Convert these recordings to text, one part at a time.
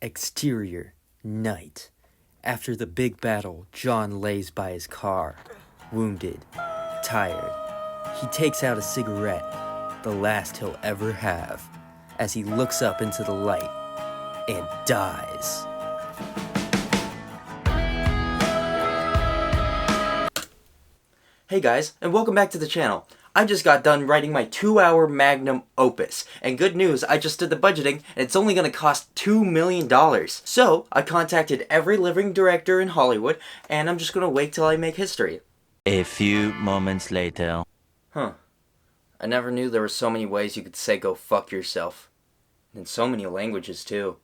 Exterior, night. After the big battle, John lays by his car, wounded, tired. He takes out a cigarette, the last he'll ever have, as he looks up into the light and dies. Hey guys, and welcome back to the channel. I just got done writing my 2-hour Magnum Opus, and good news, I just did the budgeting, and it's only gonna cost $2 million. So, I contacted every living director in Hollywood, and I'm just gonna wait till I make history. A few moments later. Huh. I never knew there were so many ways you could say go fuck yourself. In so many languages, too.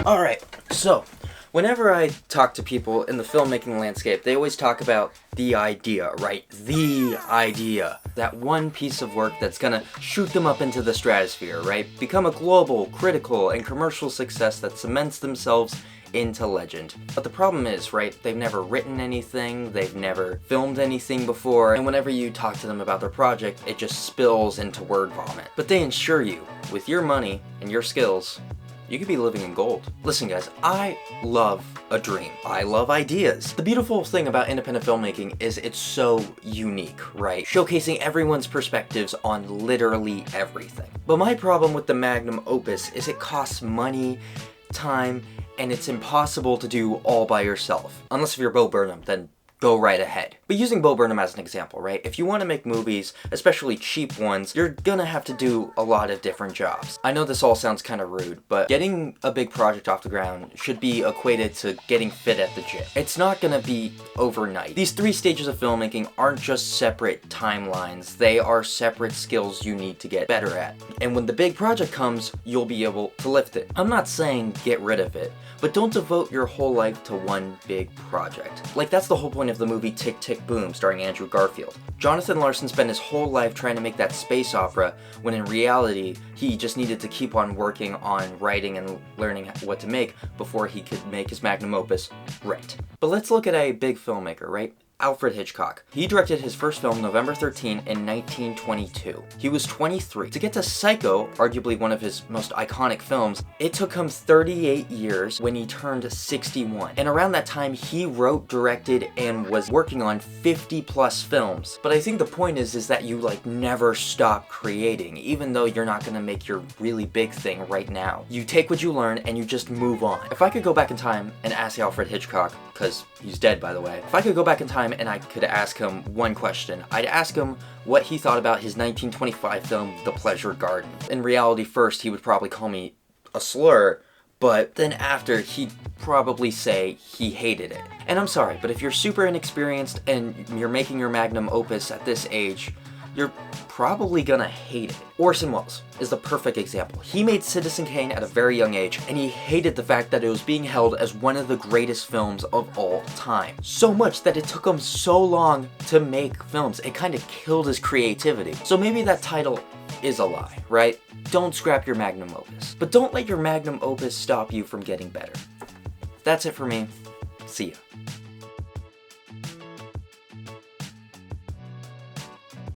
Alright, so, whenever I talk to people in the filmmaking landscape, they always talk about the idea, right? The idea. That one piece of work that's gonna shoot them up into the stratosphere, right? Become a global, critical, and commercial success that cements themselves into legend. But the problem is, right, they've never written anything, they've never filmed anything before, and whenever you talk to them about their project, it just spills into word vomit. But they assure you, with your money and your skills, you could be living in gold. Listen guys, I love a dream. I love ideas. The beautiful thing about independent filmmaking is it's so unique, right? Showcasing everyone's perspectives on literally everything. But my problem with the Magnum Opus is it costs money, time, and it's impossible to do all by yourself. Unless if you're Bo Burnham, then go right ahead. But using Bo Burnham as an example, right? If you want to make movies, especially cheap ones, you're gonna have to do a lot of different jobs. I know this all sounds kind of rude, but getting a big project off the ground should be equated to getting fit at the gym. It's not gonna be overnight. These 3 stages of filmmaking aren't just separate timelines, they are separate skills you need to get better at. And when the big project comes, you'll be able to lift it. I'm not saying get rid of it, but don't devote your whole life to one big project. Like, that's the whole point of the movie Tick, Tick, Boom, starring Andrew Garfield. Jonathan Larson spent his whole life trying to make that space opera, when in reality, he just needed to keep on working on writing and learning what to make before he could make his magnum opus right. But let's look at a big filmmaker, right? Alfred Hitchcock. He directed his first film November 13 in 1922. He was 23. To get to Psycho, arguably one of his most iconic films, it took him 38 years when he turned 61. And around that time, he wrote, directed, and was working on 50 plus films. But I think the point is that you never stop creating, even though you're not gonna make your really big thing right now. You take what you learn and you just move on. If I could go back in time and ask Alfred Hitchcock, because he's dead by the way, if I could go back in time and I could ask him one question, I'd ask him what he thought about his 1925 film, The Pleasure Garden. In reality, first, he would probably call me a slur, but then after, he'd probably say he hated it. And I'm sorry, but if you're super inexperienced and you're making your magnum opus at this age, you're probably gonna hate it. Orson Welles is the perfect example. He made Citizen Kane at a very young age, and he hated the fact that it was being held as one of the greatest films of all time. So much that it took him so long to make films. It kind of killed his creativity. So maybe that title is a lie, right? Don't scrap your magnum opus. But don't let your magnum opus stop you from getting better. That's it for me. See ya.